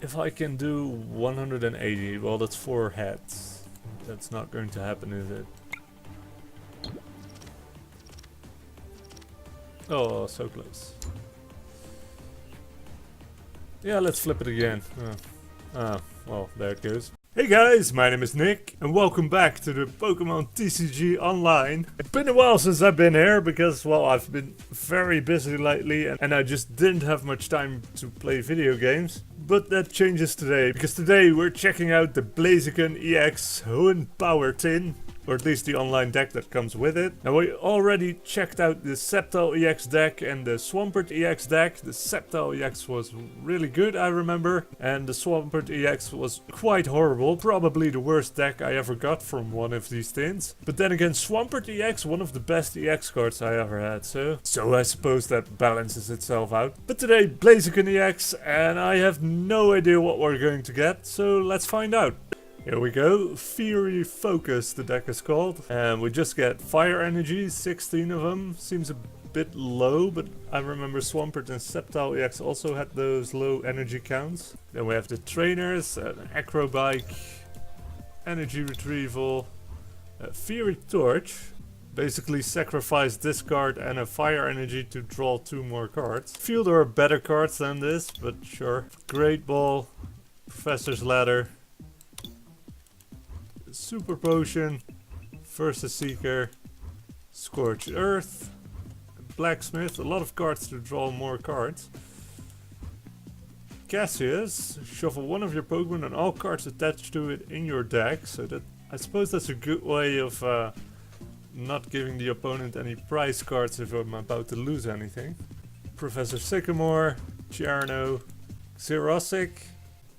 if I can do 180, well, that's 4 heads. That's not going to happen, is it? Oh, so close. Yeah, let's flip it again. Well, there it goes. Hey guys, my name is Nick, and welcome back to the Pokémon TCG Online. It's been a while since I've been here, because, well, I've been very busy lately, and I just didn't have much time to play video games. But that changes today, because today we're checking out the Blaziken EX Tin, or at least the online deck that comes with it. Now, we already checked out the Sceptile EX deck and the Swampert EX deck. The Sceptile EX was really good, I remember, and the Swampert EX was quite horrible. Probably the worst deck I ever got from one of these tins. But then again, Swampert EX, one of the best EX cards I ever had, so I suppose that balances itself out. But today, Blaziken EX, and I have no idea what we're going to get, so let's find out. Here we go, Fury Focus the deck is called, and we just get Fire Energy, 16 of them, seems a bit low, but I remember Swampert and Sceptile EX also had those low energy counts. Then we have the Trainers, an Acrobike, Energy Retrieval, Fury Torch, basically sacrifice this card and a Fire Energy to draw 2 more cards. I feel there are better cards than this, but sure. Great Ball, Professor's Ladder, Super Potion, Versus Seeker, Scorched Earth, Blacksmith, a lot of cards to draw more cards. Cassius, shuffle one of your Pokemon and all cards attached to it in your deck, so that I suppose that's a good way of not giving the opponent any prize cards if I'm about to lose anything. Professor Sycamore, Chiarno, Xerosic,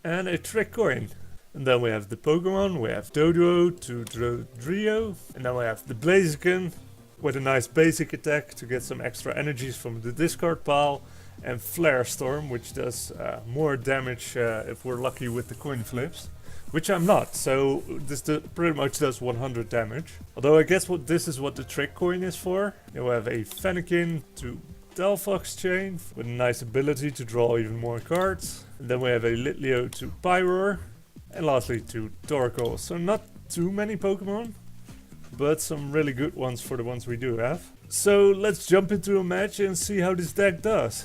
and a Trick Coin. And then we have the Pokemon, we have Doduo to Dodrio, and then we have the Blaziken with a nice basic attack to get some extra energies from the discard pile, and Flare Storm, which does more damage if we're lucky with the coin flips, which I'm not, so this pretty much does 100 damage. Although I guess this is what the Trick Coin is for. Then we have a Fennekin to Delphox Chain with a nice ability to draw even more cards. And then we have a Litleo to Pyroar. And lastly to Torkoal. So not too many Pokemon, but some really good ones for the ones we do have. So let's jump into a match and see how this deck does.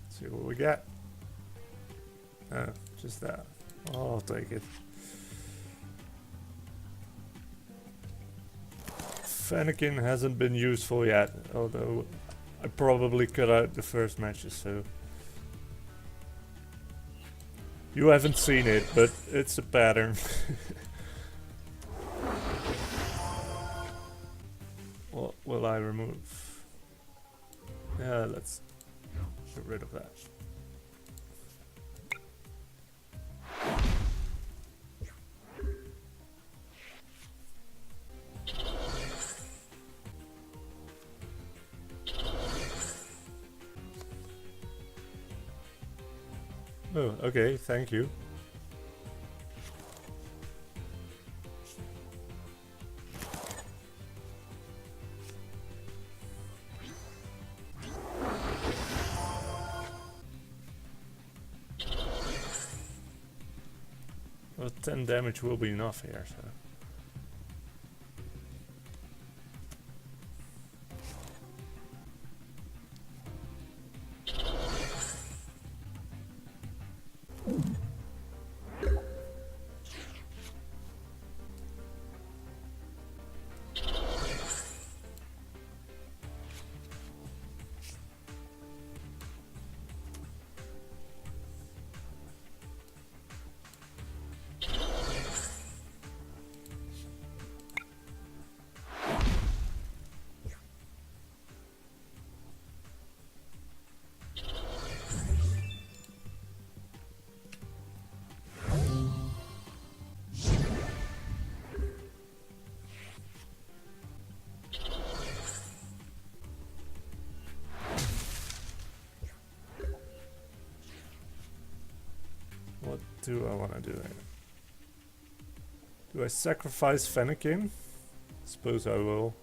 See what we got. Just that. I'll take it. Fennekin hasn't been useful yet, although I probably cut out the first matches, so... You haven't seen it, but it's a pattern. What will I remove? Yeah, let's get rid of that. Oh, okay, thank you. Well, 10 damage will be enough here, so... do I want to do? Do I sacrifice Fennekin? Suppose I will.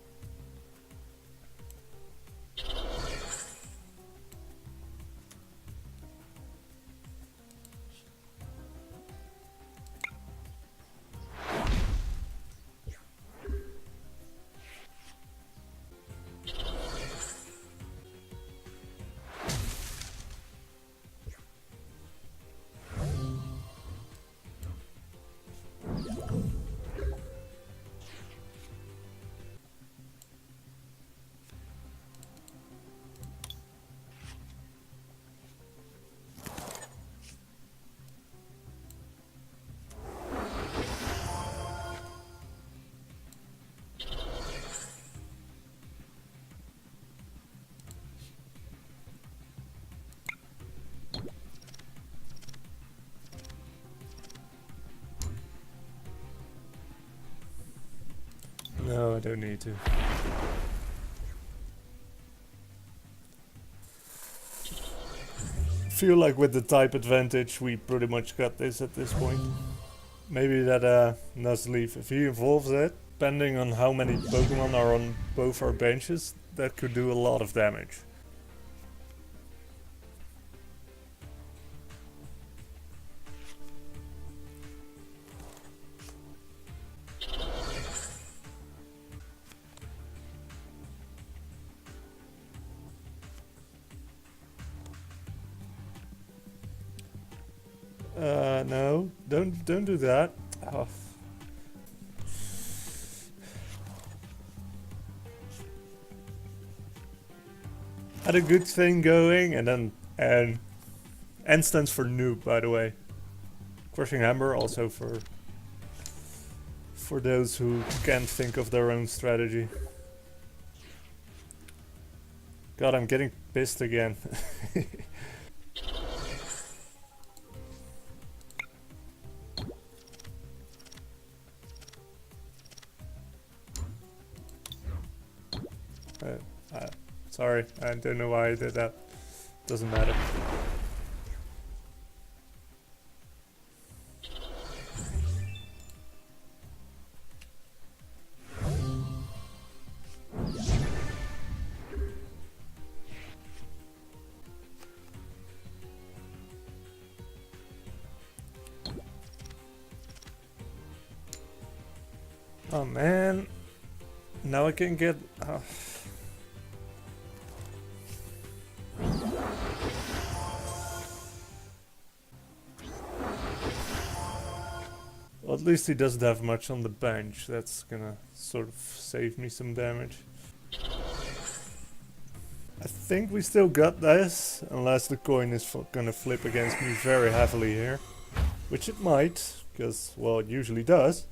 No, I don't need to. Feel like with the type advantage we pretty much got this at this point. Maybe that Nuzleaf, if he evolves it, depending on how many Pokemon are on both our benches, that could do a lot of damage. No, don't do that. Oh. Had a good thing going, and then N stands for noob, by the way. Crushing Hammer also for those who can't think of their own strategy. God, I'm getting pissed again. Sorry, I don't know why I did that. Doesn't matter. Oh man, now I can get... Well, at least he doesn't have much on the bench. That's gonna sort of save me some damage. I think we still got this, unless the coin is gonna flip against me very heavily here. Which it might, because, well, it usually does.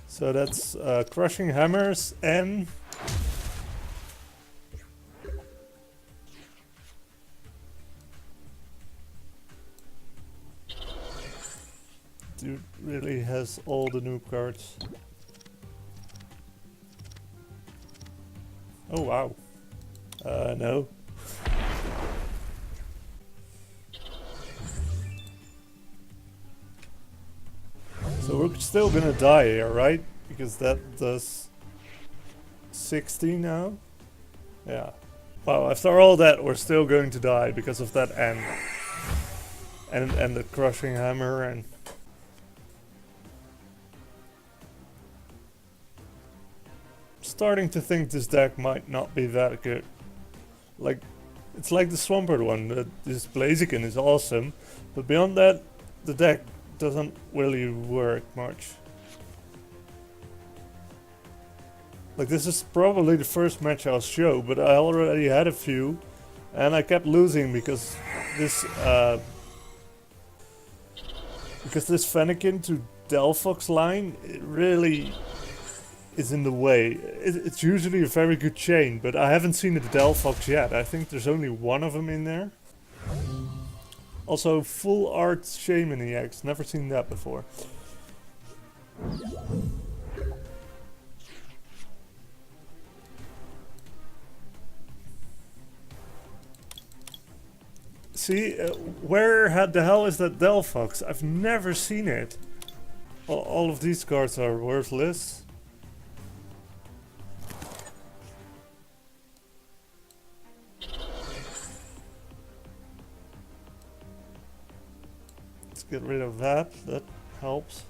So that's Crushing Hammers and... Dude really has all the noob cards. Oh wow. No. So we're still gonna die here, right? Because that does 60 now? Yeah. Wow, after all that we're still going to die because of that N. And the Crushing Hammer and... Starting to think this deck might not be that good. Like, it's like the Swampert one. This Blaziken is awesome, but beyond that, the deck doesn't really work much. Like, this is probably the first match I'll show, but I already had a few, and I kept losing because this Fennekin to Delphox line, it really is in the way. It's usually a very good chain, but I haven't seen the Delphox yet. I think there's only one of them in there. Also, full art Shaman EX. Never seen that before. See, where the hell is that Delphox? I've never seen it. All of these cards are worthless. Let's get rid of that. That helps.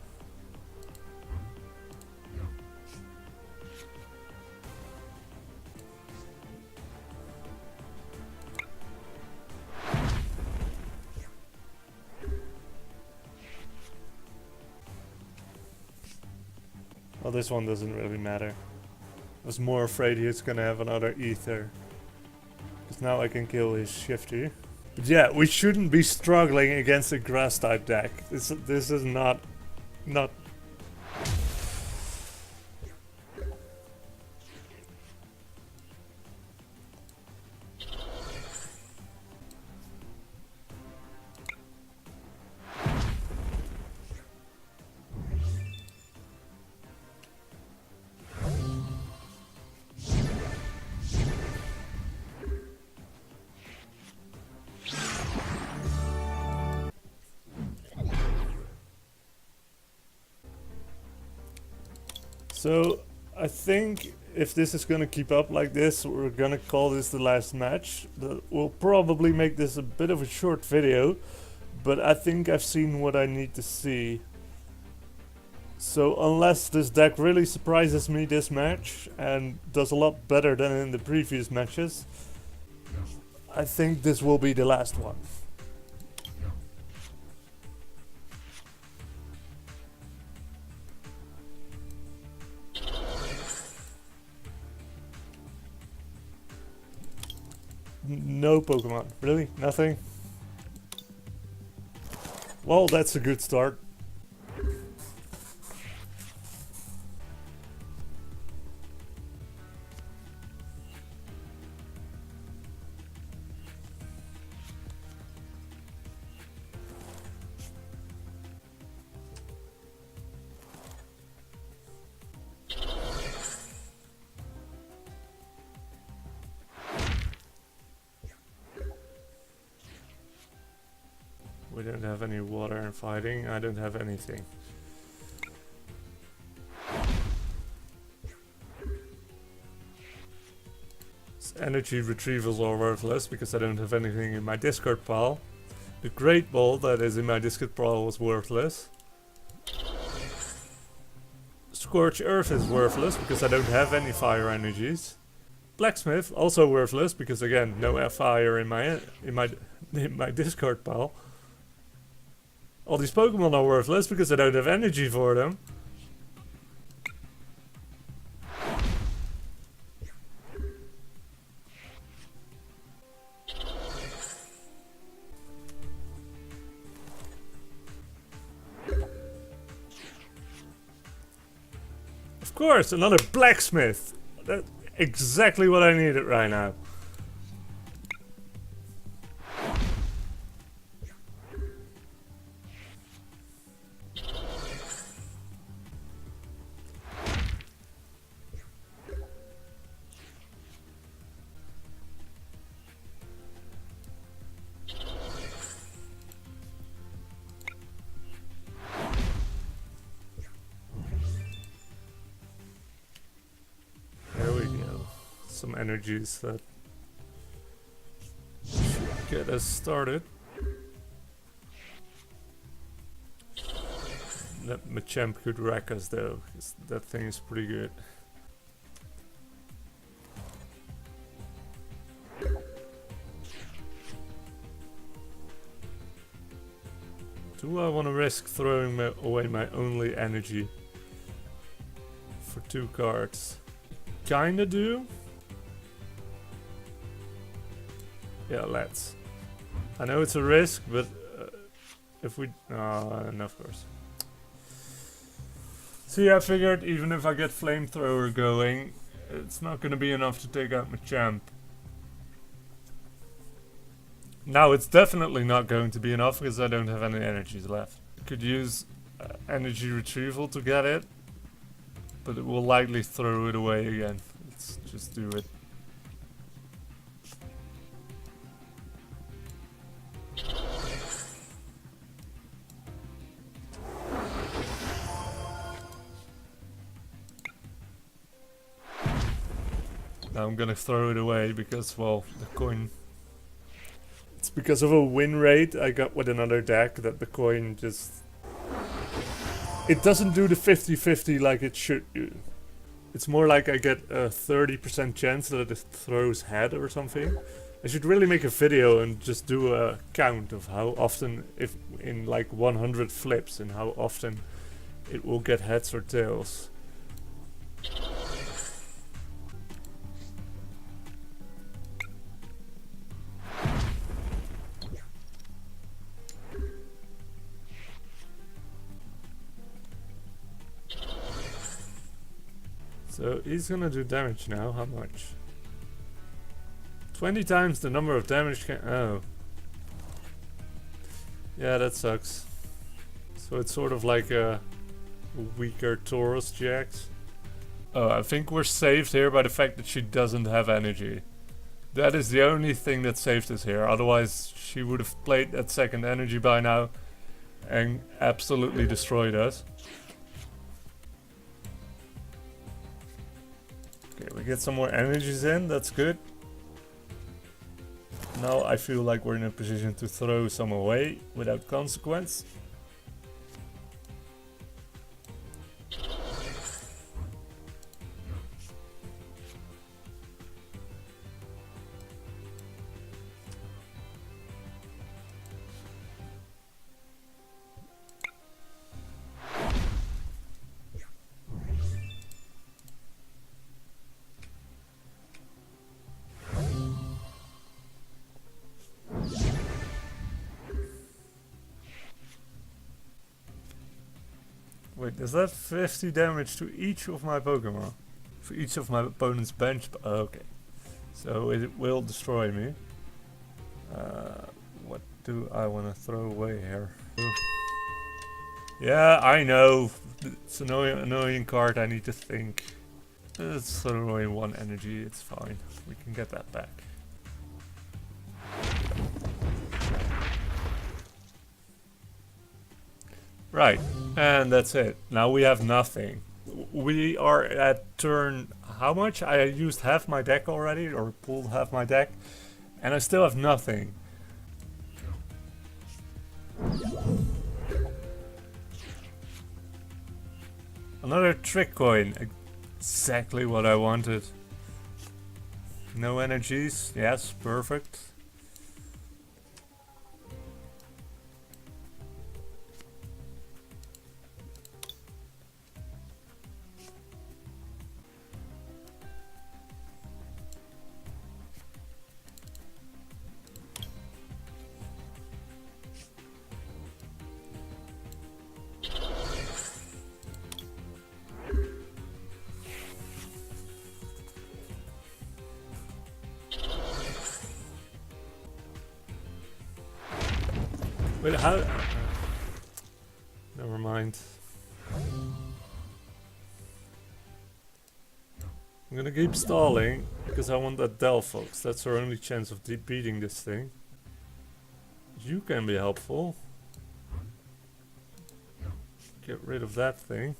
Well, this one doesn't really matter. I was more afraid he was gonna have another ether. Because now I can kill his shifty. But yeah, we shouldn't be struggling against a grass type deck. This is not. So, I think if this is gonna keep up like this, we're gonna call this the last match. We'll probably make this a bit of a short video, but I think I've seen what I need to see. So unless this deck really surprises me this match and does a lot better than in the previous matches, I think this will be the last one. No Pokemon. Really? Nothing? Well, that's a good start. We don't have any water and fighting. I don't have anything. Energy retrievals are worthless because I don't have anything in my discard pile. The Great Ball that is in my discard pile was worthless. Scorch Earth is worthless because I don't have any fire energies. Blacksmith also worthless because again no fire in my discard pile. All these Pokemon are worthless because I don't have energy for them. Of course, another Blacksmith! That's exactly what I needed right now. Some energies that should get us started. That Machamp could wreck us though, because that thing is pretty good. Do I want to risk throwing away my only energy for 2 cards? Kinda do. Yeah, let's. I know it's a risk, but if we... and of course. See, I figured even if I get flamethrower going, it's not gonna be enough to take out Machamp. Now it's definitely not going to be enough because I don't have any energies left. Could use energy retrieval to get it, but it will likely throw it away again. Let's just do it. Now I'm gonna throw it away because, well, the coin... It's because of a win rate I got with another deck that the coin just... It doesn't do the 50-50 like it should do. It's more like I get a 30% chance that it throws head or something. I should really make a video and just do a count of how often, if in like 100 flips, and how often it will get heads or tails. So he's gonna do damage now. How much? 20 times the number of damage can... Oh. Yeah, that sucks. So it's sort of like a weaker Taurus Jax. Oh, I think we're saved here by the fact that she doesn't have energy. That is the only thing that saved us here. Otherwise, she would have played that second energy by now and absolutely destroyed us. Okay, we get some more energies in. That's good. Now I feel like we're in a position to throw some away without consequence. Wait, is that 50 damage to each of my Pokemon? For each of my opponent's bench? Oh, okay. So it will destroy me. What do I want to throw away here? Ooh. Yeah, I know. It's an annoying card, I need to think. Let's throw away one energy, it's fine. We can get that back. Right, and that's it. Now we have nothing. We are at turn... How much? I used half my deck already, or pulled half my deck, and I still have nothing. Another trick coin. Exactly what I wanted. No energies. Yes, perfect. Wait, how? Never mind. I'm gonna keep stalling because I want that Delphox. That's our only chance of beating this thing. You can be helpful. Get rid of that thing.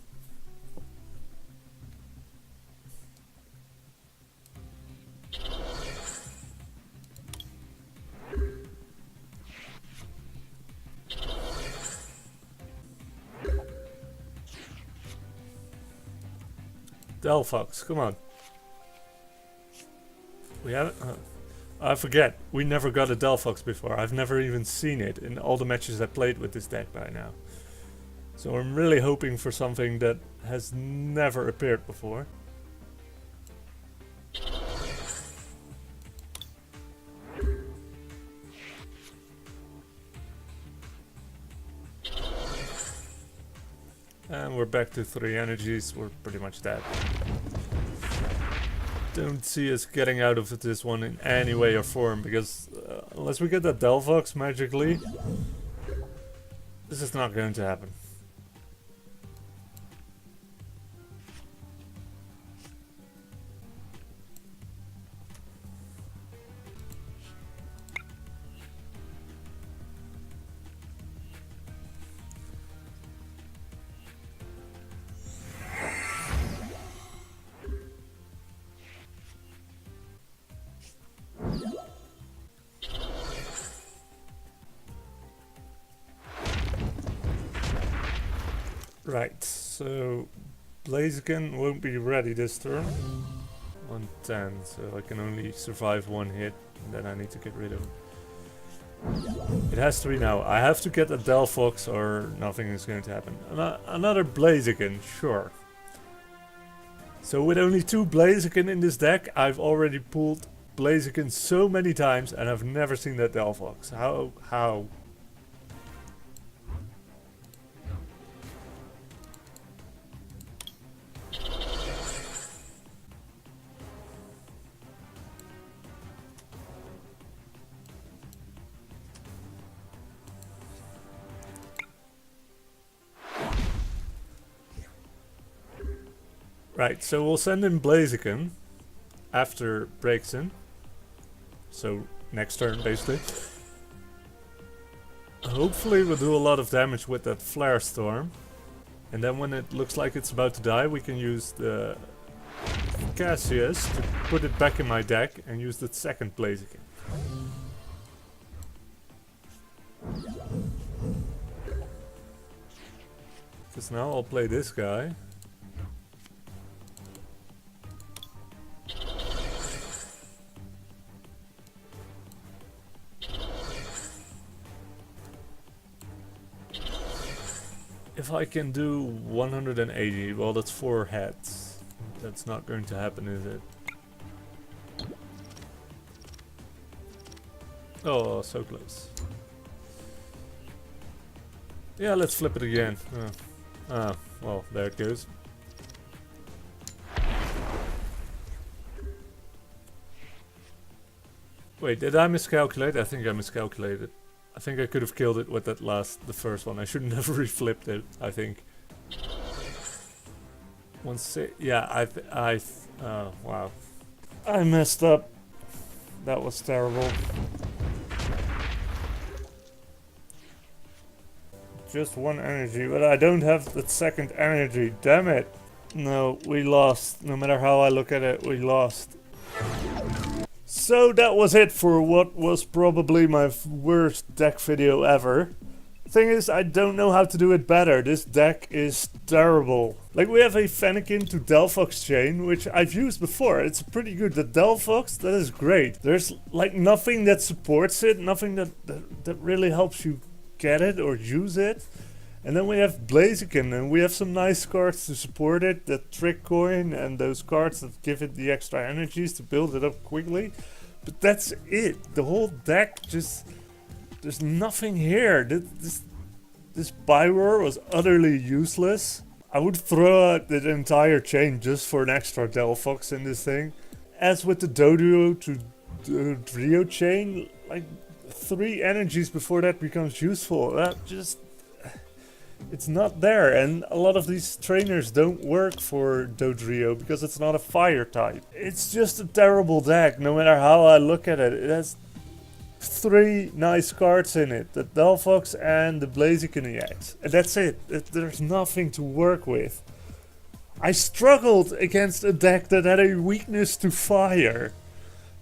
Delphox, come on. We haven't... I forget, we never got a Delphox before. I've never even seen it in all the matches I played with this deck by now. So I'm really hoping for something that has never appeared before. And and we're back to 3 energies. We're pretty much dead. Don't see us getting out of this one in any way or form, because unless we get that Delphox magically, this is not going to happen. Right, so Blaziken won't be ready this turn. 110, so I can only survive 1 hit, and then I need to get rid of it. It has to be now. I have to get a Delphox or nothing is going to happen. Another Blaziken, sure. So with only 2 Blaziken in this deck, I've already pulled Blaziken so many times and I've never seen that Delphox. How? Right, so we'll send in Blaziken after breaks in. So next turn basically. Hopefully we'll do a lot of damage with that Flare Storm. And then when it looks like it's about to die, we can use the Cassius to put it back in my deck and use the second Blaziken. Because now I'll play this guy. If I can do 180, well that's 4 heads. That's not going to happen, is it? Oh, so close. Yeah, let's flip it again. Well, there it goes. Wait, did I miscalculate? I think I miscalculated. I think I could have killed it with that the first one. I shouldn't have reflipped it, I think. Yeah, wow. I messed up. That was terrible. Just 1 energy, but I don't have the second energy, damn it. No, we lost. No matter how I look at it, we lost. So that was it for what was probably my worst deck video ever. Thing is, I don't know how to do it better. This deck is terrible. Like, we have a Fennekin to Delphox chain, which I've used before. It's pretty good. The Delphox, that is great. There's like nothing that supports it, nothing that really helps you get it or use it. And then we have Blaziken, and we have some nice cards to support it. The Trick Coin and those cards that give it the extra energies to build it up quickly. But that's it. The whole deck just... There's nothing here. This Byroar was utterly useless. I would throw out the entire chain just for an extra Delphox in this thing. As with the Doduo to Dodrio chain, like 3 energies before that becomes useful. That just... It's not there, and a lot of these trainers don't work for Dodrio because it's not a fire type. It's just a terrible deck, no matter how I look at it. It has 3 nice cards in it, the Delphox and the Blaziken EX. And that's it. There's nothing to work with. I struggled against a deck that had a weakness to fire.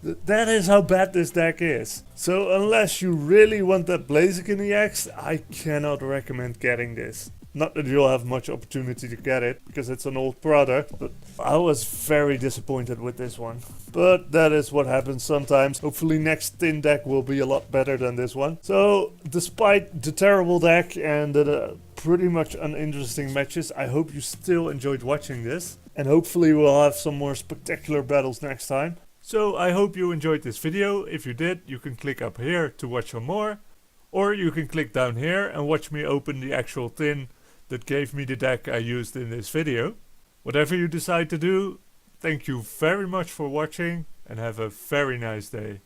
That is how bad this deck is. So unless you really want that Blaziken EX, I cannot recommend getting this. Not that you'll have much opportunity to get it, because it's an old product, but I was very disappointed with this one. But that is what happens sometimes. Hopefully next tin deck will be a lot better than this one. So, despite the terrible deck and the pretty much uninteresting matches, I hope you still enjoyed watching this. And hopefully we'll have some more spectacular battles next time. So I hope you enjoyed this video. If you did, you can click up here to watch some more. Or you can click down here and watch me open the actual tin that gave me the deck I used in this video. Whatever you decide to do, thank you very much for watching and have a very nice day.